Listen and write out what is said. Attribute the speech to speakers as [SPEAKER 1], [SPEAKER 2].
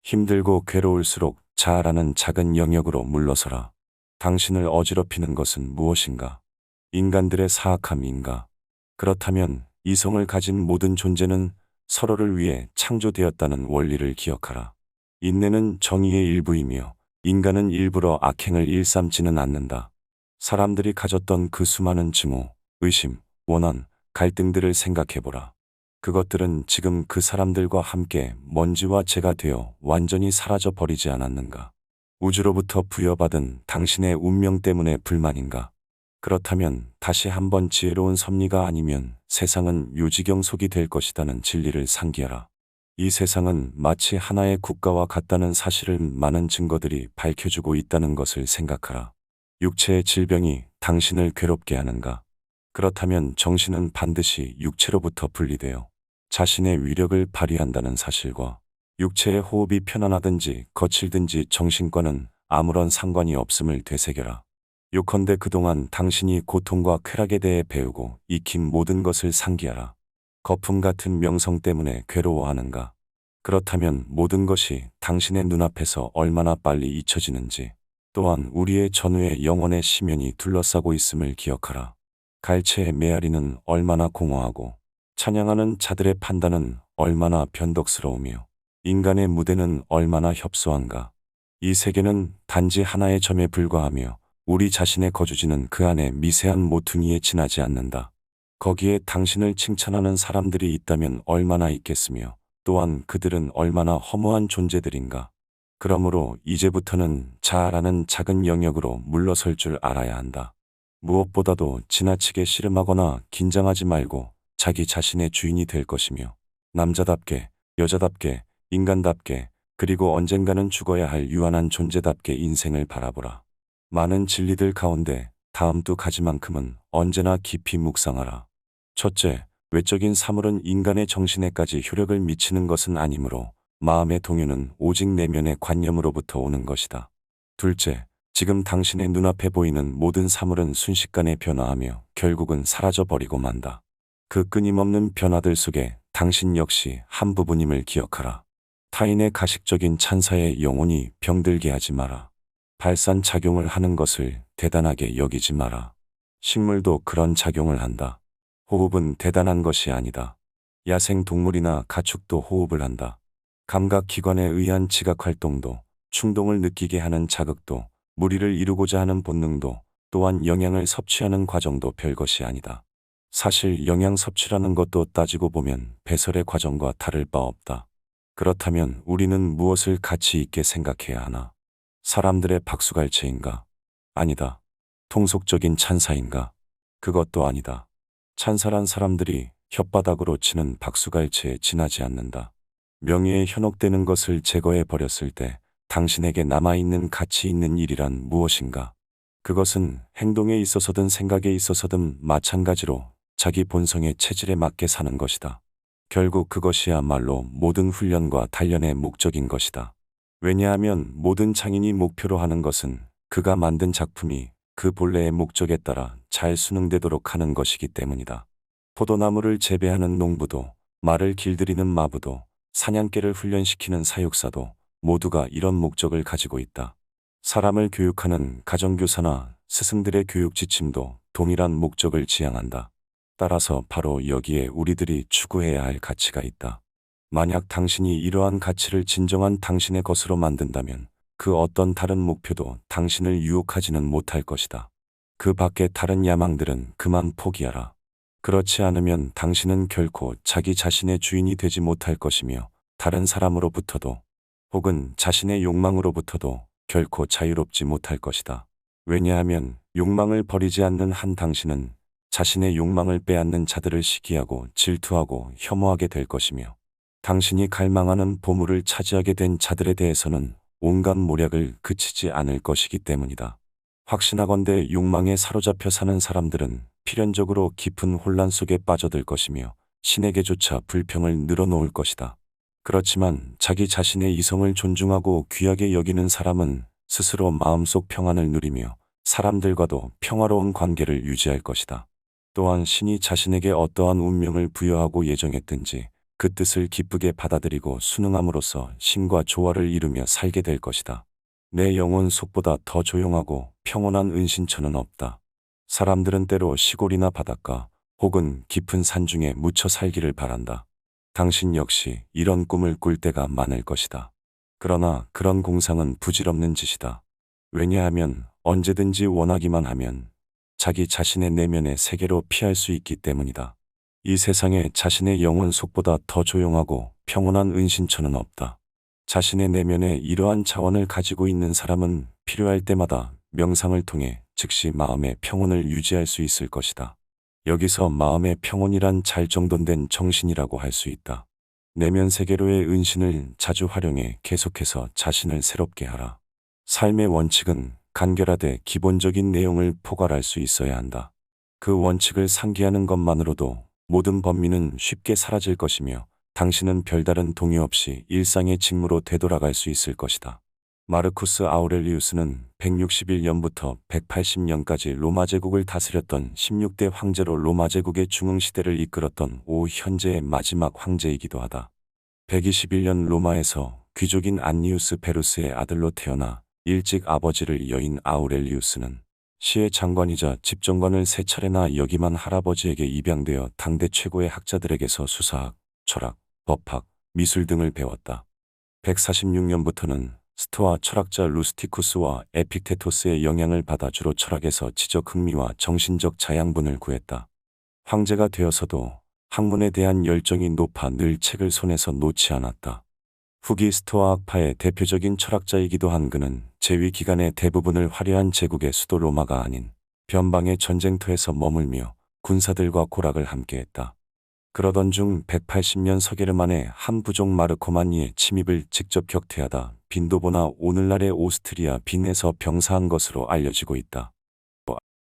[SPEAKER 1] 힘들고 괴로울수록 자아라는 작은 영역으로 물러서라. 당신을 어지럽히는 것은 무엇인가? 인간들의 사악함인가? 그렇다면 이성을 가진 모든 존재는 서로를 위해 창조되었다는 원리를 기억하라. 인내는 정의의 일부이며 인간은 일부러 악행을 일삼지는 않는다. 사람들이 가졌던 그 수많은 증오, 의심, 원한, 갈등들을 생각해보라. 그것들은 지금 그 사람들과 함께 먼지와 재가 되어 완전히 사라져 버리지 않았는가? 우주로부터 부여받은 당신의 운명 때문에 불만인가? 그렇다면 다시 한번 지혜로운 섭리가 아니면 세상은 요지경 속이 될 것이라는 진리를 상기하라. 이 세상은 마치 하나의 국가와 같다는 사실을 많은 증거들이 밝혀주고 있다는 것을 생각하라. 육체의 질병이 당신을 괴롭게 하는가? 그렇다면 정신은 반드시 육체로부터 분리되어 자신의 위력을 발휘한다는 사실과 육체의 호흡이 편안하든지 거칠든지 정신과는 아무런 상관이 없음을 되새겨라. 요컨대 그동안 당신이 고통과 쾌락에 대해 배우고 익힌 모든 것을 상기하라. 거품 같은 명성 때문에 괴로워하는가? 그렇다면 모든 것이 당신의 눈앞에서 얼마나 빨리 잊혀지는지, 또한 우리의 전후의 영혼의 심연이 둘러싸고 있음을 기억하라. 갈채의 메아리는 얼마나 공허하고 찬양하는 자들의 판단은 얼마나 변덕스러우며 인간의 무대는 얼마나 협소한가. 이 세계는 단지 하나의 점에 불과하며 우리 자신의 거주지는 그 안에 미세한 모퉁이에 지나지 않는다. 거기에 당신을 칭찬하는 사람들이 있다면 얼마나 있겠으며 또한 그들은 얼마나 허무한 존재들인가. 그러므로 이제부터는 자아라는 작은 영역으로 물러설 줄 알아야 한다. 무엇보다도 지나치게 씨름하거나 긴장하지 말고 자기 자신의 주인이 될 것이며 남자답게, 여자답게, 인간답게, 그리고 언젠가는 죽어야 할 유한한 존재답게 인생을 바라보라. 많은 진리들 가운데 다음 두 가지만큼은 언제나 깊이 묵상하라. 첫째, 외적인 사물은 인간의 정신에까지 효력을 미치는 것은 아니므로 마음의 동요는 오직 내면의 관념으로부터 오는 것이다. 둘째, 지금 당신의 눈앞에 보이는 모든 사물은 순식간에 변화하며 결국은 사라져버리고 만다. 그 끊임없는 변화들 속에 당신 역시 한 부분임을 기억하라. 타인의 가식적인 찬사에 영혼이 병들게 하지 마라. 발산작용을 하는 것을 대단하게 여기지 마라. 식물도 그런 작용을 한다. 호흡은 대단한 것이 아니다. 야생동물이나 가축도 호흡을 한다. 감각기관에 의한 지각활동도, 충동을 느끼게 하는 자극도, 무리를 이루고자 하는 본능도, 또한 영양을 섭취하는 과정도 별것이 아니다. 사실 영양 섭취라는 것도 따지고 보면 배설의 과정과 다를 바 없다. 그렇다면 우리는 무엇을 가치 있게 생각해야 하나? 사람들의 박수갈채인가? 아니다. 통속적인 찬사인가? 그것도 아니다. 찬사란 사람들이 혓바닥으로 치는 박수갈채에 지나지 않는다. 명예에 현혹되는 것을 제거해 버렸을 때 당신에게 남아있는 가치 있는 일이란 무엇인가? 그것은 행동에 있어서든 생각에 있어서든 마찬가지로 자기 본성의 체질에 맞게 사는 것이다. 결국 그것이야말로 모든 훈련과 단련의 목적인 것이다. 왜냐하면 모든 창인이 목표로 하는 것은 그가 만든 작품이 그 본래의 목적에 따라 잘 순응되도록 하는 것이기 때문이다. 포도나무를 재배하는 농부도, 말을 길들이는 마부도, 사냥개를 훈련시키는 사육사도 모두가 이런 목적을 가지고 있다. 사람을 교육하는 가정교사나 스승들의 교육 지침도 동일한 목적을 지향한다. 따라서 바로 여기에 우리들이 추구해야 할 가치가 있다. 만약 당신이 이러한 가치를 진정한 당신의 것으로 만든다면 그 어떤 다른 목표도 당신을 유혹하지는 못할 것이다. 그 밖의 다른 야망들은 그만 포기하라. 그렇지 않으면 당신은 결코 자기 자신의 주인이 되지 못할 것이며 다른 사람으로부터도 혹은 자신의 욕망으로부터도 결코 자유롭지 못할 것이다. 왜냐하면 욕망을 버리지 않는 한 당신은 자신의 욕망을 빼앗는 자들을 시기하고 질투하고 혐오하게 될 것이며 당신이 갈망하는 보물을 차지하게 된 자들에 대해서는 온갖 모략을 그치지 않을 것이기 때문이다. 확신하건대 욕망에 사로잡혀 사는 사람들은 필연적으로 깊은 혼란 속에 빠져들 것이며 신에게조차 불평을 늘어놓을 것이다. 그렇지만 자기 자신의 이성을 존중하고 귀하게 여기는 사람은 스스로 마음속 평안을 누리며 사람들과도 평화로운 관계를 유지할 것이다. 또한 신이 자신에게 어떠한 운명을 부여하고 예정했든지 그 뜻을 기쁘게 받아들이고 순응함으로써 신과 조화를 이루며 살게 될 것이다. 내 영혼 속보다 더 조용하고 평온한 은신처는 없다. 사람들은 때로 시골이나 바닷가 혹은 깊은 산 중에 묻혀 살기를 바란다. 당신 역시 이런 꿈을 꿀 때가 많을 것이다. 그러나 그런 공상은 부질없는 짓이다. 왜냐하면 언제든지 원하기만 하면 자기 자신의 내면의 세계로 피할 수 있기 때문이다. 이 세상에 자신의 영혼 속보다 더 조용하고 평온한 은신처는 없다. 자신의 내면에 이러한 차원을 가지고 있는 사람은 필요할 때마다 명상을 통해 즉시 마음의 평온을 유지할 수 있을 것이다. 여기서 마음의 평온이란 잘 정돈된 정신이라고 할 수 있다. 내면 세계로의 은신을 자주 활용해 계속해서 자신을 새롭게 하라. 삶의 원칙은 간결하되 기본적인 내용을 포괄할 수 있어야 한다. 그 원칙을 상기하는 것만으로도 모든 범민은 쉽게 사라질 것이며 당신은 별다른 동요 없이 일상의 직무로 되돌아갈 수 있을 것이다. 마르쿠스 아우렐리우스는 161년부터 180년까지 로마 제국을 다스렸던 16대 황제로 로마 제국의 중흥시대를 이끌었던 현재의 마지막 황제이기도 하다. 121년 로마에서 귀족인 안니우스 베루스의 아들로 태어나 일찍 아버지를 여인 아우렐리우스는 시의 장관이자 집정관을 세 차례나 역임한 할아버지에게 입양되어 당대 최고의 학자들에게서 수사학, 철학, 법학, 미술 등을 배웠다. 146년부터는 스토아 철학자 루스티쿠스와 에픽테토스의 영향을 받아 주로 철학에서 지적 흥미와 정신적 자양분을 구했다. 황제가 되어서도 학문에 대한 열정이 높아 늘 책을 손에서 놓지 않았다. 후기 스토아 학파의 대표적인 철학자이기도 한 그는 재위 기간의 대부분을 화려한 제국의 수도 로마가 아닌 변방의 전쟁터에서 머물며 군사들과 고락을 함께했다. 그러던 중 180년 서게르 만에 한 부족 마르코마니의 침입을 직접 격퇴하다 빈도보나 오늘날의 오스트리아 빈에서 병사한 것으로 알려지고 있다.